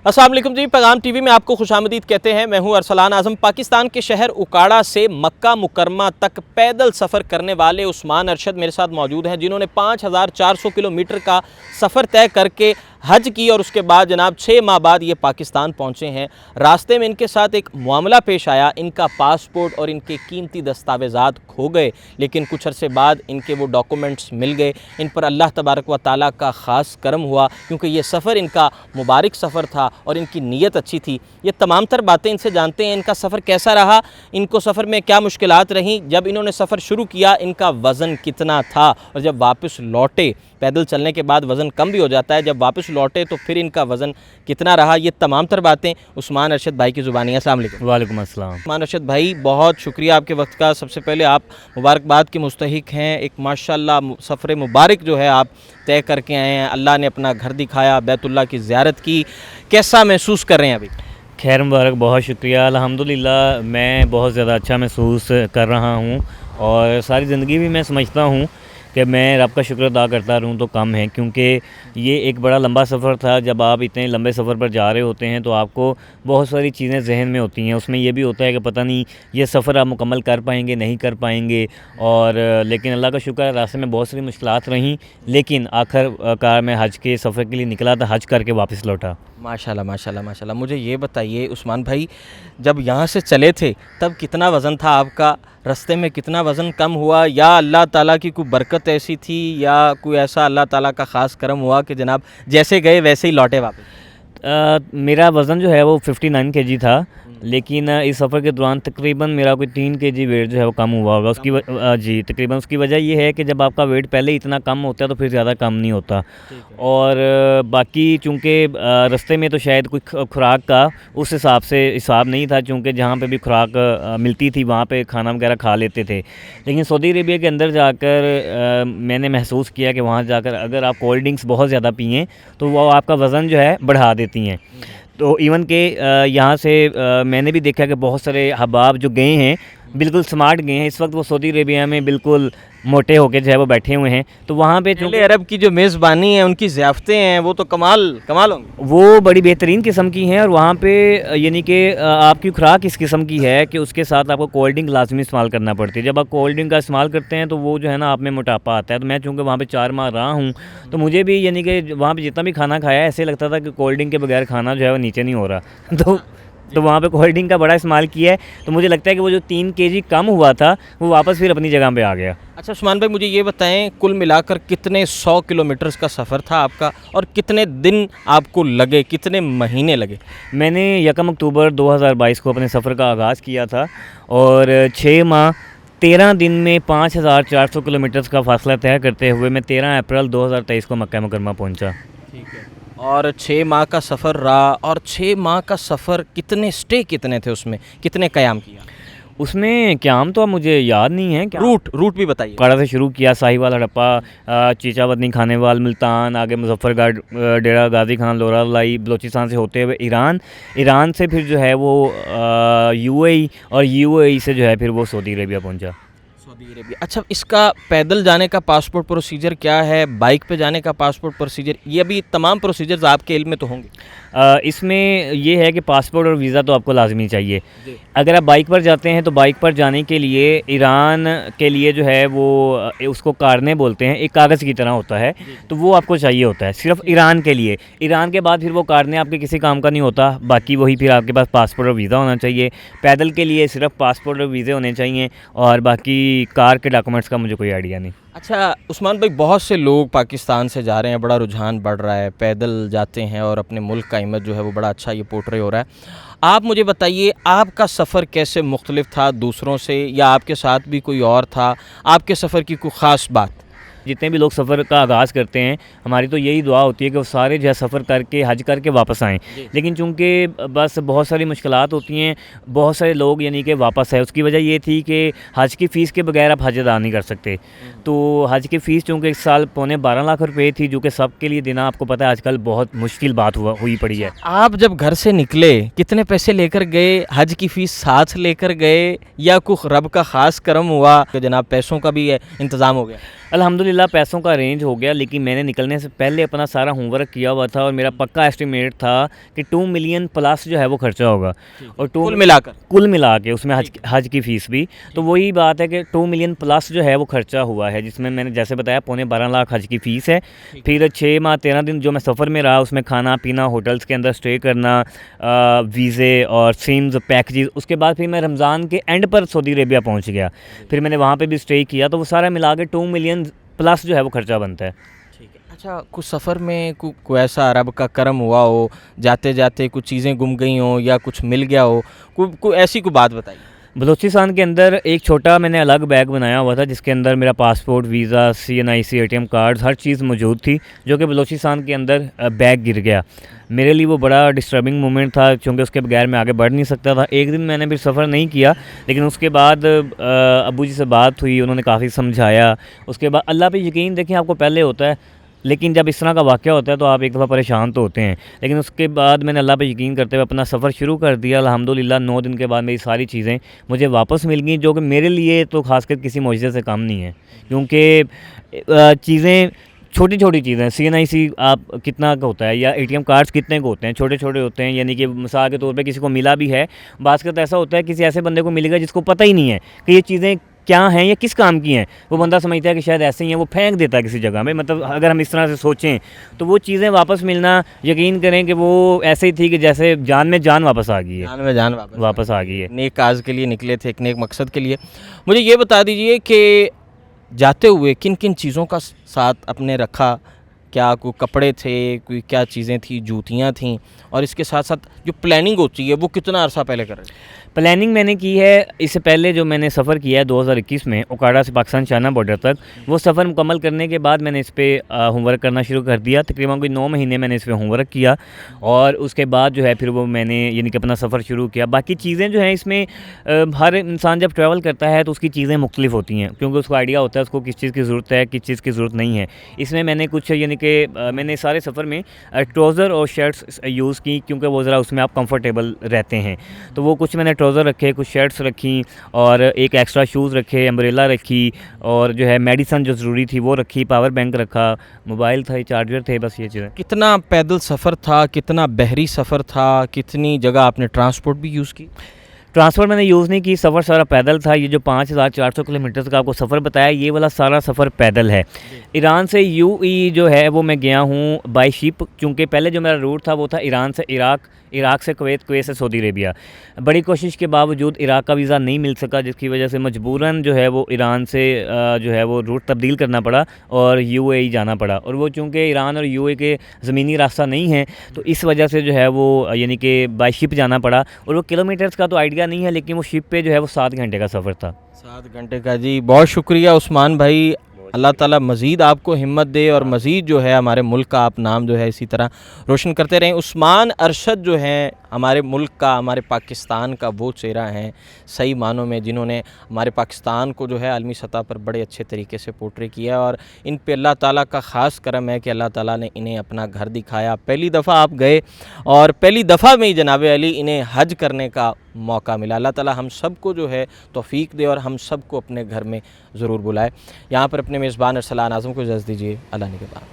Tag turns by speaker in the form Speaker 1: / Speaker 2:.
Speaker 1: अस्सलाम वालेकुम जी, पैगाम टीवी में आपको खुशामदीद कहते हैं। मैं हूं अरसलान आज़म। पाकिस्तान के शहर उकाड़ा से मक्का मुकरमा तक पैदल सफ़र करने वाले उस्मान अरशद मेरे साथ मौजूद हैं, जिन्होंने 5400 किलोमीटर का सफ़र तय करके हज की और उसके बाद जनाब 6 माह बाद ये पाकिस्तान पहुँचे हैं। रास्ते में इनके साथ एक मामला पेश आया, इनका पासपोर्ट और इनके कीमती दस्तावेज़ात खो गए, लेकिन कुछ अरसे बाद इनके वो डॉक्यूमेंट्स मिल गए। इन पर अल्लाह तबारक व ताला का ख़ास करम हुआ, क्योंकि ये सफ़र इनका मुबारक सफ़र था और इनकी नीयत अच्छी थी। ये तमाम तर बातें इनसे जानते हैं। इनका सफ़र कैसा रहा, इनको सफ़र में क्या मुश्किलात रहीं, जब इन्होंने सफ़र शुरू किया इनका वज़न कितना था, और जब वापस लौटे, पैदल चलने के बाद वज़न कम भी हो जाता है, जब वापस लौटे तो फिर इनका वज़न कितना रहा, ये तमाम तर बातें उस्मान अरशद भाई की ज़ुबानी है। अस्सलाम वालेकुम।
Speaker 2: वालेकुम अस्सलाम।
Speaker 1: उस्मान अरशद भाई, बहुत शुक्रिया आपके वक्त का। सबसे पहले आप मुबारकबाद के मुस्तहिक हैं। एक माशाल्लाह सफ़र मुबारक जो है आप तय करके आए हैं, अल्लाह ने अपना घर दिखाया, बैतुल्लाह की ज़ियारत की, कैसा महसूस कर रहे हैं अभी?
Speaker 2: खैर मुबारक, बहुत शुक्रिया। अल्हम्दुलिल्लाह मैं बहुत ज़्यादा अच्छा महसूस कर रहा हूँ और सारी ज़िंदगी भी मैं समझता हूँ कि मैं रब का शुक्र अदा करता रहूँ तो कम है, क्योंकि ये एक बड़ा लंबा सफ़र था। जब आप इतने लंबे सफ़र पर जा रहे होते हैं तो आपको बहुत सारी चीज़ें जहन में होती हैं। उसमें ये भी होता है कि पता नहीं ये सफ़र आप मुकम्मल कर पाएंगे नहीं कर पाएंगे, और लेकिन अल्लाह का शुक्र है रास्ते में बहुत सारी मुश्किलात रहीं, लेकिन आखिरकार मैं हज के सफ़र के लिए निकला था, हज करके वापस लौटा।
Speaker 1: माशाल्लाह माशाल्लाह माशाल्लाह। मुझे ये बताइए उस्मान भाई, जब यहाँ से चले थे तब कितना वज़न था आपका, रास्ते में कितना वज़न कम हुआ, या अल्लाह ताला की कोई बरकत ऐसी थी, या कोई ऐसा अल्लाह ताला का ख़ास करम हुआ कि जनाब जैसे गए वैसे ही लौटे वापस?
Speaker 2: मेरा वज़न जो है वो 59 केजी था, लेकिन इस सफ़र के दौरान तकरीबन मेरा कोई 3 केजी वेट जो है वो कम हुआ होगा। जी तकरीबन उसकी वजह ये है कि जब आपका वेट पहले इतना कम होता है तो फिर ज़्यादा कम नहीं होता। और बाकी चूँकि रास्ते में तो शायद कोई खुराक का उस हिसाब से हिसाब नहीं था, चूँकि जहाँ पे भी खुराक मिलती थी वहाँ पे खाना वगैरह खा लेते थे। लेकिन सऊदी अरेबिया के अंदर जाकर मैंने महसूस किया कि वहाँ जाकर अगर आप कोल्ड ड्रिंक्स बहुत ज़्यादा पिएँ तो वो आपका वज़न जो है बढ़ा देती हैं। तो इवन के यहाँ से मैंने भी देखा कि बहुत सारे अहबाब जो गए हैं बिल्कुल स्मार्ट गए हैं। इस वक्त वो सऊदी अरेबिया में बिल्कुल मोटे होके जो है वो बैठे हुए हैं, तो वहाँ पे
Speaker 1: पहले अरब की जो मेज़बानी है, उनकी ज़ियाफ़तें हैं, वो तो कमाल होंगी।
Speaker 2: वो बड़ी बेहतरीन किस्म की हैं। और वहाँ पे यानी कि आपकी खुराक इस किस्म की है कि उसके साथ आपको कोल्ड ड्रिंक लाजमी इस्तेमाल करना पड़ती है। जब आप कोल्ड ड्रिंक का इस्तेमाल करते हैं तो वो जो है ना आप में मोटापा आता है। तो मैं चूँकि वहाँ पे 4 माह रहा हूँ तो मुझे भी यानी कि वहाँ पे जितना भी खाना खाया ऐसे लगता था कि कोल्ड ड्रिंक के बगैर खाना जो है वो नीचे नहीं हो रहा। तो वहाँ पे कोल्ड ड्रिंक का बड़ा इस्तेमाल किया है, तो मुझे लगता है कि वो जो 3 केजी कम हुआ था वो वापस फिर अपनी जगह पे आ गया।
Speaker 1: अच्छा उस्मान भाई, मुझे ये बताएं कुल मिलाकर कितने 100 किलोमीटर का सफ़र था आपका, और कितने दिन आपको लगे, कितने महीने लगे?
Speaker 2: मैंने 1 अक्टूबर 2022 को अपने सफ़र का आगाज़ किया था और 6 माह 13 दिन में 5400 किलोमीटर का फासला तय करते हुए मैं 13 अप्रैल 2023 को मक्का मुकरमा पहुँचा।
Speaker 1: ठीक है। और 6 माह का सफ़र रहा, और 6 माह का सफ़र कितने कितने थे, उसमें कितने क़याम किया?
Speaker 2: उसमें क़याम तो अब मुझे याद नहीं है।
Speaker 1: रूट भी बताइए।
Speaker 2: उकाड़ा से शुरू किया, साहिवाल, हड़प्पा, चीचावतनी, खानेवाल, मुल्तान, आगे मुजफ्फरगढ़, डेरा गाजी खान, लोरा लाई, बलोचिस्तान से होते हुए ईरान से फिर जो है वो यूएई, और यूएई से जो है फिर वो सऊदी अरेबिया पहुंचा।
Speaker 1: Saudi Arabia. अच्छा, इसका पैदल जाने का पासपोर्ट प्रोसीजर क्या है, बाइक पे जाने का पासपोर्ट प्रोसीजर, ये अभी तमाम प्रोसीजर्स आपके इल्म में तो होंगे?
Speaker 2: इसमें ये है कि पासपोर्ट और वीज़ा तो आपको लाजमी चाहिए। अगर आप बाइक पर जाते हैं तो बाइक पर जाने के लिए ईरान के लिए जो है वो उसको कारने बोलते हैं, एक कागज़ की तरह होता है, तो वो आपको चाहिए होता है सिर्फ ईरान के लिए। ईरान के बाद फिर वो कारने आपके किसी काम का नहीं होता, बाकी वही फिर आपके पास पासपोर्ट और वीज़ा होना चाहिए। पैदल के लिए सिर्फ पासपोर्ट और वीज़े होने चाहिए, और बाकी कार के डॉक्यूमेंट्स का मुझे कोई आइडिया नहीं।
Speaker 1: अच्छा उस्मान भाई, बहुत से लोग पाकिस्तान से जा रहे हैं, बड़ा रुझान बढ़ रहा है, पैदल जाते हैं और अपने मुल्क का इमेज जो है वो बड़ा अच्छा ये पोर्ट्रे हो रहा है। आप मुझे बताइए, आपका सफ़र कैसे मुख्तलिफ था दूसरों से, या आपके साथ भी कोई और था? आपके सफ़र की कोई ख़ास बात?
Speaker 2: जितने भी लोग सफ़र का आगाज़ करते हैं, हमारी तो यही दुआ होती है कि वो सारे जो है सफ़र करके हज करके वापस आएँ। लेकिन चूँकि बस बहुत सारी मुश्किलात होती हैं, बहुत सारे लोग यानी कि वापस आए। उसकी वजह ये थी कि हज की फ़ीस के बगैर आप हज अदा नहीं कर सकते। तो हज की फ़ीस चूँकि इस साल 12.25 लाख रुपये थी, जो कि सबके लिए देना आपको पता है आजकल बहुत मुश्किल बात हुई पड़ी है।
Speaker 1: आप जब घर से निकले कितने पैसे लेकर गए? हज की फ़ीस साथ लेकर गए, या कुछ रब का ख़ास करम हुआ कि जनाब पैसों का भी इंतज़ाम हो गया?
Speaker 2: अल्हम्दुलिल्लाह अल्हम्दुलिल्लाह पैसों का अरेंज हो गया, लेकिन मैंने निकलने से पहले अपना सारा होमवर्क किया हुआ था और मेरा पक्का एस्टिमेट था कि 2 मिलियन प्लस जो है वो खर्चा होगा। और कुल मिला के उसमें हज की फ़ीस भी, तो वही बात है कि 2 मिलियन प्लस जो है वो खर्चा हुआ है, जिसमें मैंने जैसे बताया पौने 12 लाख हज की फ़ीस है। फिर 6 माह 13 दिन जो मैं सफ़र में रहा, उसमें खाना पीना, होटल्स के अंदर स्टे करना, वीज़े और सिम्स पैकेजेस। उसके बाद फिर मैं रमज़ान के एंड पर सऊदी अरेबिया पहुंच गया, फिर मैंने वहाँ पे भी स्टे किया, तो वो सारा मिला के 2 मिलियन प्लस जो है वो खर्चा बनता है।
Speaker 1: ठीक है। अच्छा, कुछ सफ़र में कोई ऐसा रब का करम हुआ हो, जाते जाते कुछ चीज़ें गुम गई हों या कुछ मिल गया हो, कोई ऐसी कोई बात बताइए।
Speaker 2: बलूचिस्तान के अंदर एक छोटा मैंने अलग बैग बनाया हुआ था, जिसके अंदर मेरा passport, visa, CNIC, ATM card, हर चीज़ मौजूद थी, जो कि बलूचिस्तान के अंदर बैग गिर गया। मेरे लिए वो बड़ा डिस्टर्बिंग मोमेंट था, क्योंकि उसके बगैर मैं आगे बढ़ नहीं सकता था। एक दिन मैंने भी सफ़र नहीं किया, लेकिन उसके बाद अब्बू जी से बात हुई, उन्होंने काफ़ी समझाया। उसके बाद अल्लाह पे यकीन देखिए आपको पहले होता है, लेकिन जब इस तरह का वाक़या होता है तो आप एक दफ़ा परेशान तो होते हैं। लेकिन उसके बाद मैंने अल्लाह पे यकीन करते हुए अपना सफ़र शुरू कर दिया। अल्हम्दुलिल्लाह 9 दिन के बाद मेरी सारी चीज़ें मुझे वापस मिल गई, जो कि मेरे लिए तो ख़ासकर किसी मौजज़े से कम नहीं है, क्योंकि चीज़ें छोटी-छोटी चीज़ें हैं। CNIC आप कितना का होता है, या ATM कार्ड्स कितने के होते हैं, छोटे-छोटे होते हैं, यानी कि मिसाल के तौर पे किसी को मिला भी है, बाज़ ऐसा होता है किसी ऐसे बंदे को मिलेगा जिसको पता ही नहीं है कि ये चीज़ें क्या हैं या किस काम की हैं। वो बंदा समझता है कि शायद ऐसे ही हैं, वो फेंक देता है किसी जगह में। मतलब अगर हम इस तरह से सोचें तो वो चीज़ें वापस मिलना, यकीन करें कि वो ऐसे ही थी कि जैसे जान में जान वापस आ गई है।
Speaker 1: जान में जान
Speaker 2: वापस आ गई है।
Speaker 1: नेक काज के लिए निकले थे, एक नेक मकसद के लिए। मुझे ये बता दीजिए कि जाते हुए किन किन चीज़ों का साथ अपने रखा, क्या कोई कपड़े थे, कोई क्या चीज़ें थी, जूतियाँ थीं, और इसके साथ साथ जो प्लानिंग होती है वो कितना अरसा पहले कर रहे थे?
Speaker 2: प्लानिंग मैंने की है इससे पहले, जो मैंने सफ़र किया है 2021 में ओकाड़ा से पाकिस्तान चाइना बॉर्डर तक, वो सफ़र मुकम्मल करने के बाद मैंने इस पर होमवर्क करना शुरू कर दिया। तकरीबन कोई 9 महीने मैंने इस पर होमवर्क किया, और उसके बाद जो है फिर वो मैंने यानी कि अपना सफ़र शुरू किया। बाकी चीज़ें जो हैं इसमें हर इंसान जब ट्रैवल करता है तो उसकी चीज़ें मुख्तलिफ होती हैं, क्योंकि उसको आइडिया होता है उसको किस चीज़ की ज़रूरत है, किस चीज़ की ज़रूरत नहीं है। इसमें मैंने कुछ यानी कि मैंने सारे सफ़र में ट्राउज़र और शर्ट्स यूज़ की, क्योंकि वो ज़रा उसमें आप कंफर्टेबल रहते हैं। तो वो कुछ मैंने ट्राउज़र रखे, कुछ शर्ट्स रखी, और एक एक्स्ट्रा शूज़ रखे, अम्ब्रेला रखी, और जो है मेडिसन जो ज़रूरी थी वो रखी, पावर बैंक रखा, मोबाइल था, चार्जर थे, बस ये चीज़ें।
Speaker 1: कितना पैदल सफ़र था, कितना बहरी सफ़र था, कितनी जगह आपने ट्रांसपोर्ट भी यूज़ की?
Speaker 2: ट्रांसपोर्ट मैंने यूज़ नहीं की, सफ़र सारा पैदल था। ये जो 5400 किलोमीटर का आपको सफ़र बताया, ये वाला सारा सफ़र पैदल है। ईरान से UAE जो है वो मैं गया हूँ बाय शिप, क्योंकि पहले जो मेरा रूट था वो था ईरान से इराक, इराक से कुवैत, कुवैत से सऊदी अरेबिया। बड़ी कोशिश के बावजूद इराक का वीज़ा नहीं मिल सका, जिसकी वजह से मजबूरन जो है वो ईरान से जो है वो रूट तब्दील करना पड़ा और UAE जाना पड़ा। और वो चूँकि ईरान और UAE के ज़मीनी रास्ता नहीं है, तो इस वजह से जो है वो यानी कि बाय शिप जाना पड़ा। और वो किलोमीटर्स का तो आइडिया नहीं है, लेकिन वो शिप पे जो है वो 7 घंटे का सफ़र था।
Speaker 1: 7 घंटे का। जी, बहुत शुक्रिया उस्मान भाई। अल्लाह ताला मज़ीद आपको हिम्मत दे, और मज़ीद जो है हमारे मुल्क का आप नाम जो है इसी तरह रोशन करते रहें। उस्मान अरशद जो हैं हमारे मुल्क का, हमारे पाकिस्तान का वो चेहरा हैं सही मानों में, जिन्होंने हमारे पाकिस्तान को जो है आलमी सतह पर बड़े अच्छे तरीके से पोर्ट्रे किया, और इन पे अल्लाह ताला का ख़ास करम है कि अल्लाह ताला ने इन्हें अपना घर दिखाया। पहली दफ़ा आप गए, और पहली दफ़ा में ही जनाब अली इन्हें हज करने का मौका मिला। अल्लाह ताला हम सब को जो है तौफ़ीक दे, और हम सब को अपने घर में ज़रूर बुलाए। यहाँ पर अपने मेज़बान अरसलान आज़म को इजाज़त दीजिए। अल्लाह निगहबान।